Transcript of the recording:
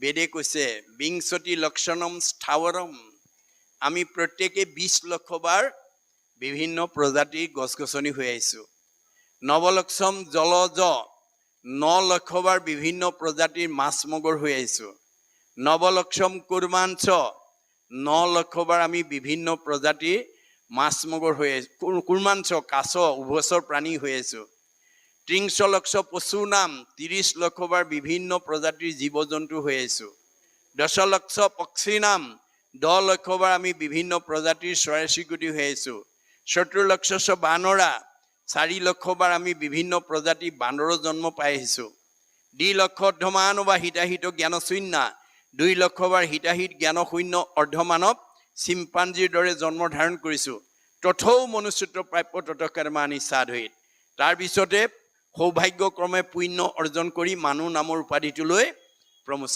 বেদে কৈছে বিংশতি লক্ষণম স্থাৱৰম, আমি প্ৰত্যেকে 20 লক্ষ বাৰ বিভিন্ন প্ৰজাতিৰ গছ গছনি হৈ আহিছোঁ। নৱলক্ষম জলজ, 9 লক্ষ বাৰ বিভিন্ন প্ৰজাতিৰ মাছ মগৰ হৈ আহিছোঁ। নৱলক্ষম কুৰ্মাঞ্চ, 9 লক্ষ বাৰ আমি বিভিন্ন প্ৰজাতিৰ মাছ মগৰ হৈ আহিছোঁ। কুৰ্মাঞ্চ কাছ উভচৰ প্ৰাণী হৈ আহিছোঁ। 30 লক্ষ পশু নাম, 30 লক্ষ বাৰ বিভিন্ন প্ৰজাতিৰ জীৱ জন্তু হৈ আহিছোঁ। 10 লক্ষ পক্ষী নাম, 10 লক্ষ বাৰ আমি বিভিন্ন প্ৰজাতিৰ চৰাই চিৰিকটি হৈ আহিছোঁ। 70 লক্ষ বানৰা, 4 লক্ষ বাৰ আমি বিভিন্ন প্ৰজাতিৰ বান্দৰৰ জন্ম পাই আহিছোঁ। 2 লক্ষ অৰ্ধমানৱ হিতাহিত জ্ঞানশূন্য, 2 লক্ষ বাৰ হিতাহিত জ্ঞানশূন্য অৰ্ধমানৱ চিম্পাঞ্জীৰ দৰে জন্ম ধাৰণ কৰিছোঁ। তথৌ মনুষ্যত্ব প্ৰাপ্য তৎকৰ্মাণি সাধয়েৎ। তাৰপিছতে সৌভাগ্যক্ৰমে পুণ্য অৰ্জন কৰি মানুহ নামৰ উপাধিটো লৈ প্ৰমোচন